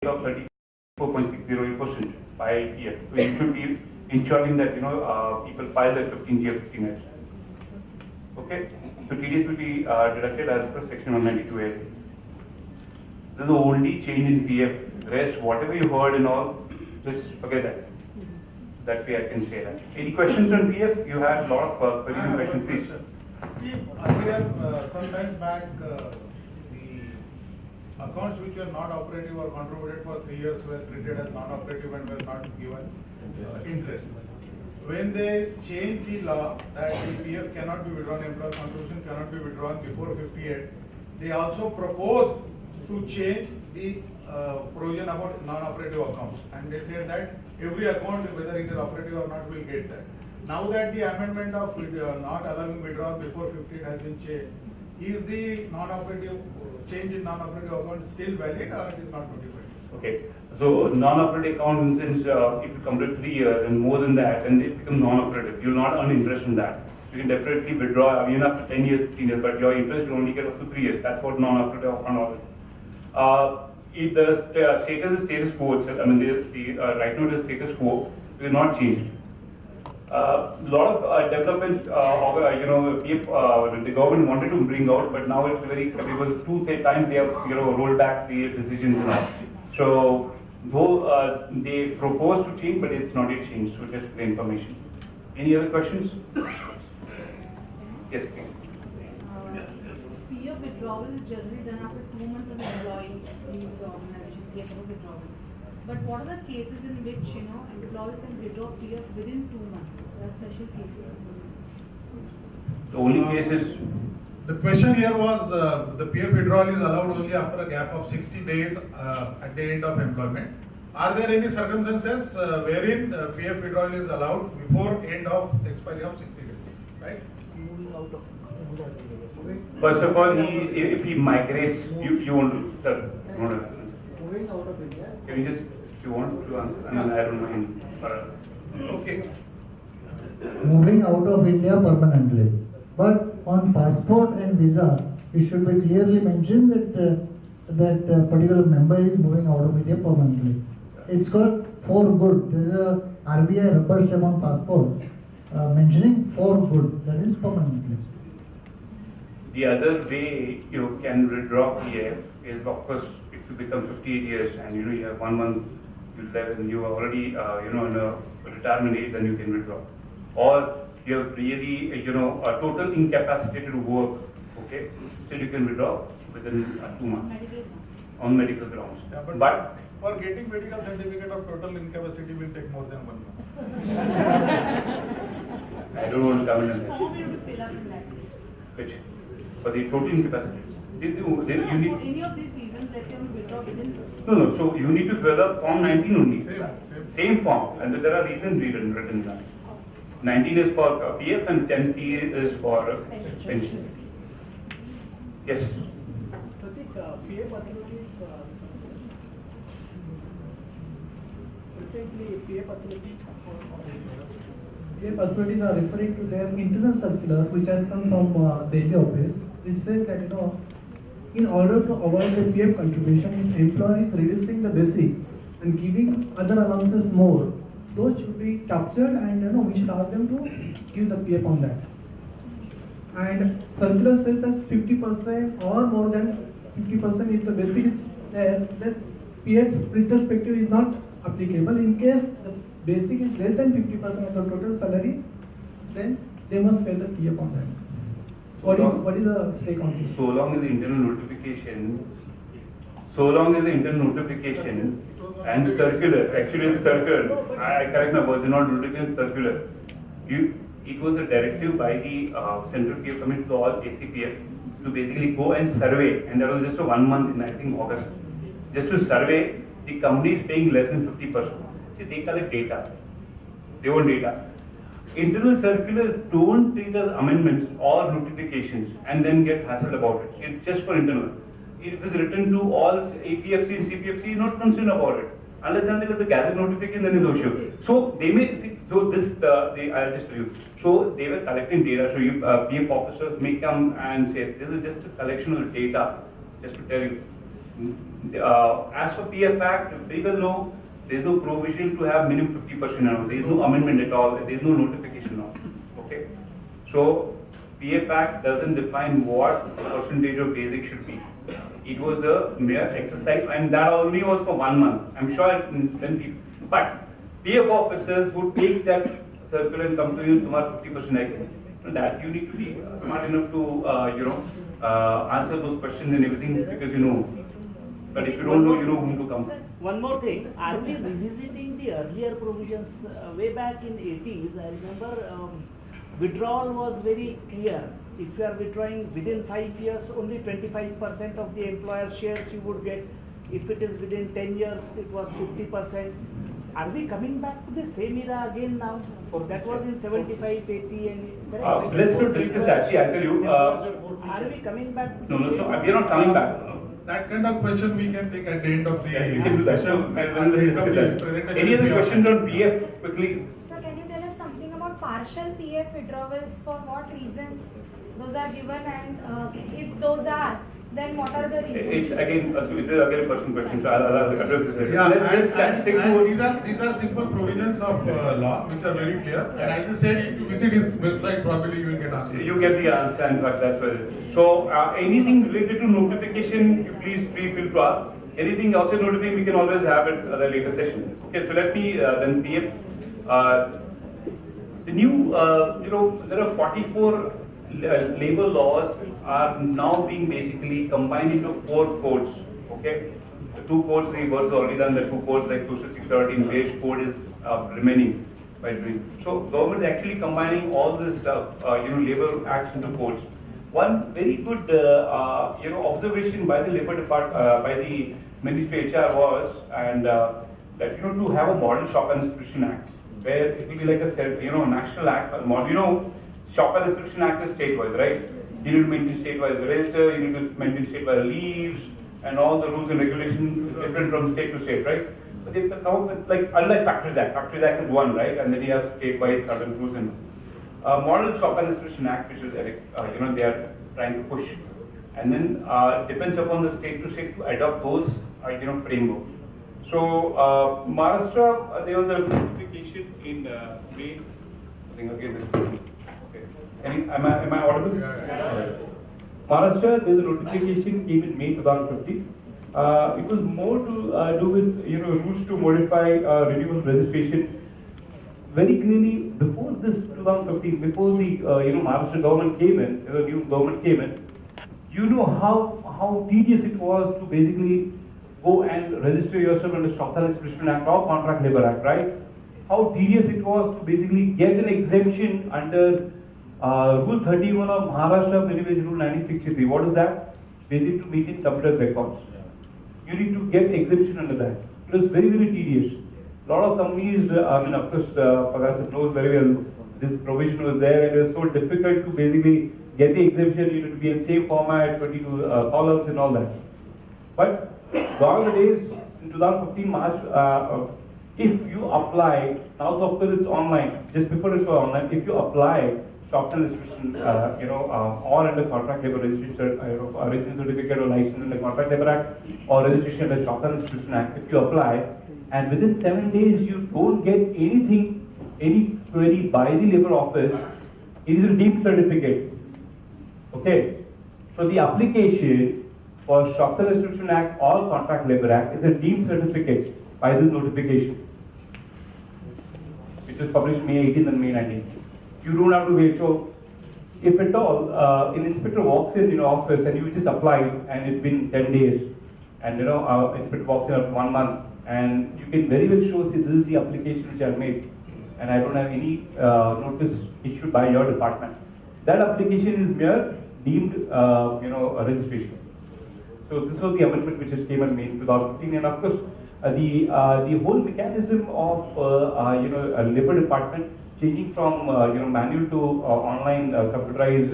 of 34.608% by PF. So you should be ensuring that people file their 15G or 15H. Okay, so TDS will be deducted as per section 192A. This is the only change in PF. Rest, whatever you heard and all, just forget that. That way I can say that. Any questions on PF? You had a lot of queries and questions, please. See, earlier, some time back, the accounts which were not operative or contributed for 3 years were treated as non-operative and were not given interest. When they changed the law that the PF cannot be withdrawn, employer contribution cannot be withdrawn before 58, they also proposed to change the provision about non-operative accounts, and they said that every account, whether it is operative or not, will get that. Now that the amendment of not allowing withdrawal before 58 has been changed, is the non-operative change in non-operative account still valid or it is not notified? Okay, so non-operative account, since if you complete 3 years and more than that, and it becomes non-operative, you will not earn interest in that. You can definitely withdraw even after 10 years, 15 years, but your interest will only get up to 3 years. That's what non-operative account is. If the status is status quo, I mean the right now it is status quo, it will not change. Lot of developments, PF, the government wanted to bring out, but now it's very acceptable. 2 times they have rolled back the decisions now. So though they propose to change, but it's not yet changed. So just the information. Any other questions? Yes, please. PF withdrawal is generally done after 2 months of employee leaving the organization. PF withdrawal. But what are the cases in which employees can withdraw PF within 2 months? There are special cases. The only case is. The question here was the PF withdrawal is allowed only after a gap of 60 days at the end of employment. Are there any circumstances wherein PF withdrawal is allowed before end of expiry of 60 days? Right? First of all, if he migrates, you want to, sir, you want to answer? Moving out of India. Can you just, if you want to answer, I mean, I don't mind. Okay. Moving out of India permanently. But on passport and visa, it should be clearly mentioned that that particular member is moving out of India permanently. It's called for good. There is a RBI rubber stamp on passport mentioning for good. That is permanently. The other way you can withdraw PF is, of course, if you become 58 years and you have 1 month you left and you are already in a retirement age, then you can withdraw. Or you have really a total incapacity to work, okay, still you can withdraw within 2 months on medical grounds. Yeah, but for getting medical certificate of total incapacity will take more than 1 month. I don't want to comment on How will you fill up in that case? which for the total incapacity. You For need, any of these reasons, let's say you withdraw within. no, so you need to fill up form 19 only. Same. Form, and there are reasons written down. 19 is for PF and 10C is for pension. Yes. I think PF authorities recently PF authorities are referring to their internal circular which has come from Delhi office. This says that in order to avoid the PF contribution, if employer is reducing the basic and giving other allowances more, those should be captured and we should ask them to give the PF on that. And circular says that 50% or more than 50% if the basic is there, then PF retrospective is not applicable. In case the basic is less than 50% of the total salary, then they must pay the PF on that. What is the stake on this? So long as the internal notification, and the circular, actually it's circular, I correct my words, it's not notification, circular. It was a directive by the Central PF Committee to all ACPF to basically go and survey, and that was just a 1 month in I think August, just to survey the companies paying less than 50%. See, they collect data, they want data. Internal circulars don't treat as amendments or notifications and then get hassled about it. It's just for internal. If it is written to all APFC and CPFC, not concerned about it. Unless until it's a gazette notification, then it's issue. So they may see. So this, I'll just tell you. So they were collecting data. So you, PF officers may come and say, this is just a collection of data, just to tell you. As for PF Act, very well know, there is no provision to have minimum 50% now. There is no amendment at all. There is no notification now. Okay. So PF Act doesn't define what percentage of basic should be. It was a mere exercise, and that only was for 1 month. I'm sure when people, but PF officers would take that circle and come to you, tomorrow 50% again. So that you need to be smart enough to answer those questions and everything, because you know. But if you don't know, you know whom to come. One more thing, are we revisiting the earlier provisions? Way back in 80s, I remember withdrawal was very clear. If you are withdrawing within 5 years, only 25% of the employer's shares you would get. If it is within 10 years, it was 50%. Are we coming back to the same era again now? That was in 75, 80 and... Let's not discuss that. See, I'll tell you. Are we coming back to No, the no, same so we are not coming back. That kind of question we can take at the end of the Yeah, you can do that. session. So, At the end of the presentation. Any other questions on PF quickly? Sir, can you tell us something about partial PF withdrawals? For what reasons those are given, and if those are, then what are the It's reasons? again, so it's again a personal question, so I'll address this later. Yeah, Let's stick to. these are simple provisions of law which are very clear. And as you said, if you visit his website, probably you will get answer. You get the answer, and that's where. So anything related to notification, you please feel to ask. Anything outside notification, we can always have it at a later session. Okay, so let me then PF. The new, there are 44 labor laws are now being basically combined into 4 codes. Okay, the 2 codes the work is already done. The 2 codes like Social Security and Wage Code is remaining by doing. So government is actually combining all this labor acts into codes. One very good observation by the labor department, by the Ministry of HR was, and that to have a model shop and institution act, where it will be like a national act, Shop and Institution Act is state-wise, right? You need to maintain state-wise register, you need to maintain state-wise leaves, and all the rules and regulations is different from state to state, right? But they come up with, like, unlike Factories Act. Factories Act is one, right? And then you have state-wise certain rules and Model Shop and Institution Act, which is they are trying to push, and then depends upon the state to state to adopt those frameworks. So Maharashtra, there was a notification in May. I think again this. Am I audible? Yeah. Maharashtra, there is a notification came in May 2015. It was more to do with rules to modify renewable registration. Very clearly, before this 2015, before the Maharashtra government came in, the new government came in, how tedious it was to basically go and register yourself under Shop and Institution Act or Contract Labor Act, right? How tedious it was to basically get an exemption under Rule 31 of Maharashtra Minimum Rule 1963. What is that? Basically to maintain computer records. You need to get exemption under that. It was very, very tedious. A lot of companies, of course, Pagas knows very well, this provision was there, and it was so difficult to basically get the exemption. You need to be in same format, 22 columns and all that. But gone are the days, in 2015 March, if you apply, now of course it's online, just before it was online, if you apply Shop and Institution, or under Contract Labor Registration, registration certificate or license in the Contract Labor Act, or registration under Shop and Institution Act, if you apply, and within 7 days you don't get anything, any query by the Labour Office, it is a deemed certificate. Okay? So the application for Shop and Institution Act or Contract Labor Act is a deemed certificate by this notification, which is published May 18th and May 19th. You don't have to wait. So, if at all, an inspector walks in your office and you just applied and it's been 10 days, and inspector walks in after 1 month, and you can very well show, see, this is the application which I made, and I don't have any notice issued by your department. That application is mere deemed, a registration. So this was the amendment which just came in May 2015, and of course, the whole mechanism of a Labour Department changing from manual to online computerized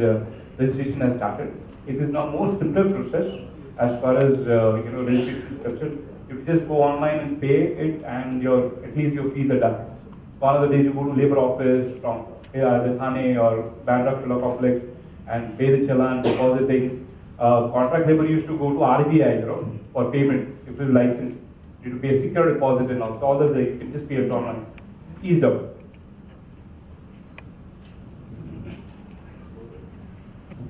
registration has started. It is now more simpler process as far as registration is concerned. You just go online and pay it, and at least your fees are done. One of the days you go to Labour Office from the Thane or Bandra Law Complex and pay the challan, deposit things. Contract labor used to go to RBI, for payment if it's licensed. You need to pay a secure deposit and all. So all those you can just pay it online. Eased out.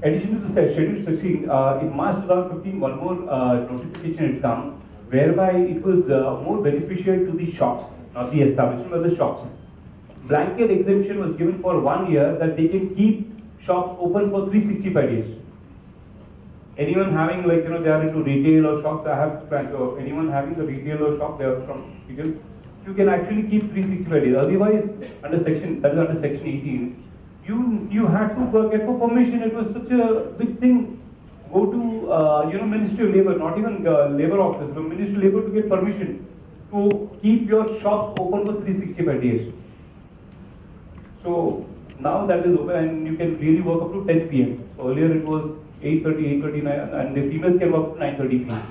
Addition to the scheduled session, in March 2015, one more notification had come, whereby it was more beneficial to the shops, not the establishment, but the shops. Blanket exemption was given for 1 year that they can keep shops open for 365 days. Anyone having, like, they are into retail or shops, I have planned to, anyone having a retail or shop, they are from retail, you can actually keep 365 days. Otherwise, that is under section 18, you had to get for permission. It was such a big thing. Go to, Ministry of Labor, not even Labor Office, but Ministry of Labor to get permission to keep your shops open for 365 days. So now that is open and you can really work up to 10 p.m. So earlier it was 8:30, 8:30, and the females can work up to 9:30 p.m.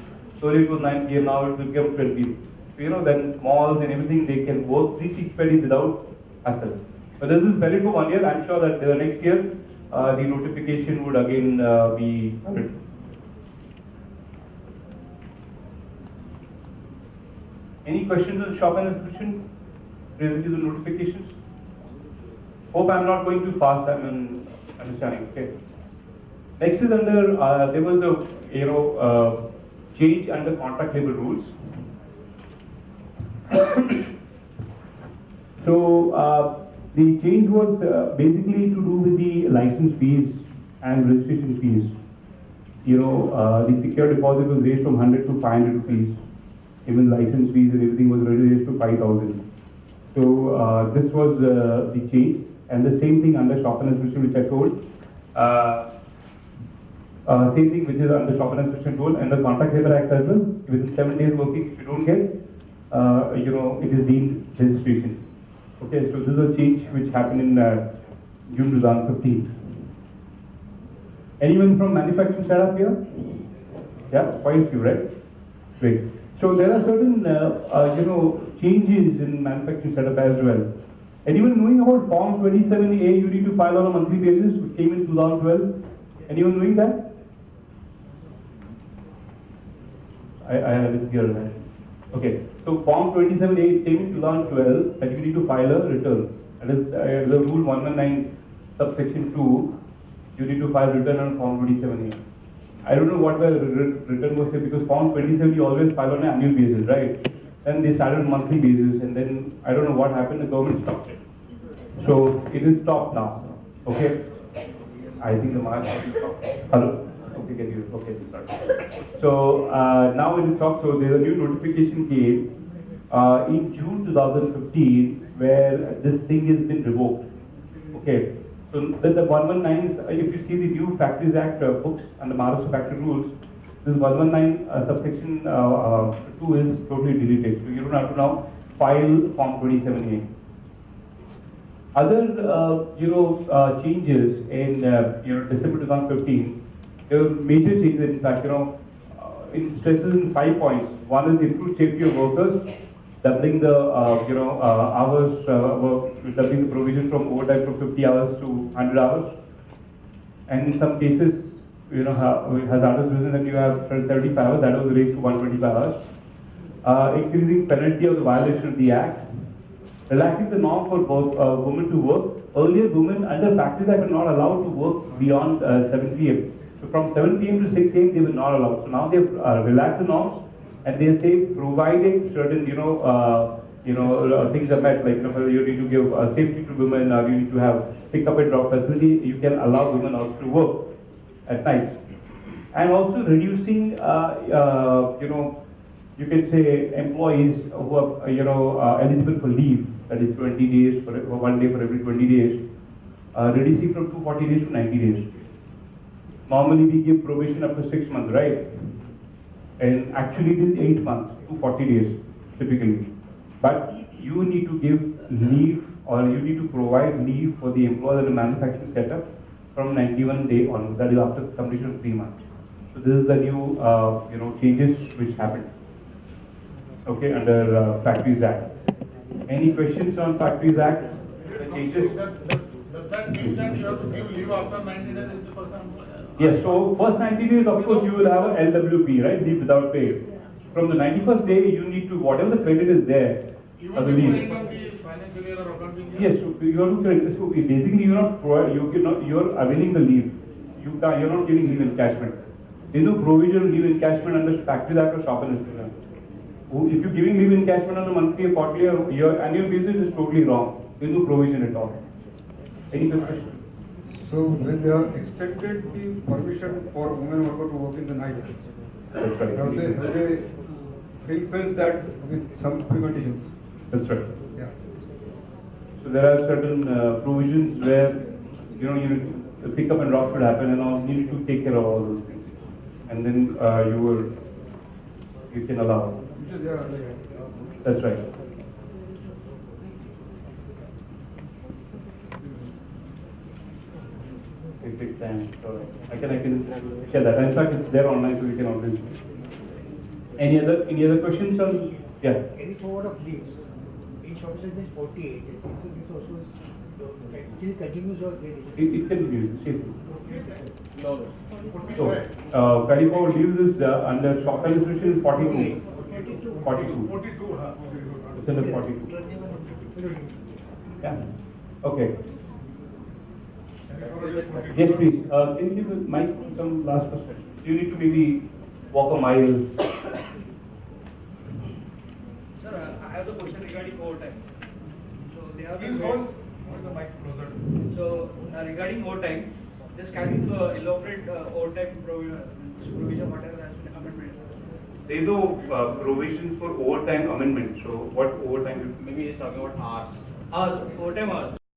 So earlier it was 9 p.m. Now it will become 12 p.m. So then malls and everything, they can work 365 days without hassle. But this is valid for 1 year. I'm sure that the next year the notification would again be valid. Any questions on shop and inscription related to the notifications? Hope I'm not going too fast. I'm in understanding. Okay. Next is under there was a change under contract labor rules. So the change was basically to do with the license fees and registration fees. The secure deposit was raised from 100 to 500 rupees. Even license fees and everything was raised to 5,000. So this was the change, and the same thing under shop and inspection, which I told. Same thing which is under shop and inspection told, and the Contract Labor Act as well. Within 7 days working, if you don't get, it is deemed registration. Okay, so this is a change which happened in June 2015. Anyone from manufacturing setup here? Yeah, quite a few, right? Great. So there are certain, changes in manufacturing setup as well. Anyone knowing about Form 27A you need to file on a monthly basis, which came in 2012? Anyone knowing that? I didn't hear that. Okay, so Form 27A came in 2012 that you need to file a return. That is the Rule 119 subsection 2. You need to file return on Form 27A. I don't know what the return was said, because Form 27 you always file on an annual basis, right? Then they started on monthly basis, and then I don't know what happened, the government stopped it. So it is stopped now. Okay? I think the March is stopped. Hello? Okay, can you? Okay, sorry. So now it is stopped. So there's a new notification came in June 2015 where this thing has been revoked. Okay. So then the 119, if you see the new Factories Act books and the Maharashtra Factory Rules, this 119 subsection 2 is totally deleted. So you don't have to now file Form 27A. Other changes in December 2015. There were major changes. In fact, it stresses in 5 points. One is improved safety of workers, doubling the hours, doubling the provision from overtime from 50 hours to 100 hours, and in some cases, hazardous reason that you have 75 hours, that was raised to 125 hours. Increasing penalty of the violation of the Act. Relaxing the norm for women to work. Earlier, women under Factories Act were not allowed to work beyond 7 p.m. So from 7 p.m. to 6 a.m. they were not allowed. So now they've relaxed the norms, and they say provided certain things are met, like you need to give safety to women, you need to have pick up and drop facility. You can allow women also to work at night, and also reducing you can say employees who are eligible for leave, that is 20 days for 1 day for every 20 days, reducing from 240 days to 90 days. Normally we give probation up to 6 months, right? And actually it is 8 months, 240 days typically. But you need to give leave, or you need to provide leave for the employer in the manufacturing setup from 91 day on, that is after completion of 3 months. So this is the new changes which happened. Okay, under Factories Act. Any questions on Factories Act? The changes? Does that mean that you have to give leave after 90 days if the person? Yes, so first 90 days, of course, you will have a LWP, right? Leave without pay. from the 91st day, you need to, whatever the credit is there, I believe. Financial year or accounting year? Yes, so you have to credit, so basically you're not, you're availing the leave. You're not giving leave encashment. There's no provision of leave encashment under Factories Act or Shop and Inspection. If you're giving leave encashment on a monthly, or quarterly, or year annual basis, it's totally wrong. There's no provision at all. Any question? So when they have extended the permission for women worker to work in the night, That's right. have they ring-fenced that with some preconditions? That's right. Yeah. So there are certain provisions where, the pickup and drop should happen and all, you need to take care of all those things. And then you can allow. Which is there, like, That's right. It takes time. So I can share that. In fact, it's there online, so we can always. Any other questions on? Yeah. Any forward of leaves, in shop size is 48, this also is still continues or there is? It continues. See. No. So, carry forward leaves is under shop and institution is 42. 42. 42, huh? It's under 42. Yeah. Okay. Yes, please. Can you give the mic some last question? You need to maybe walk a mile. Sir, I have a question regarding overtime. So they have Please hold the mic closer. So regarding overtime, just can you elaborate overtime provision whatever has been amendment? There is no provision for overtime amendment. So what overtime? Maybe he's talking about hours. Hours, overtime hours.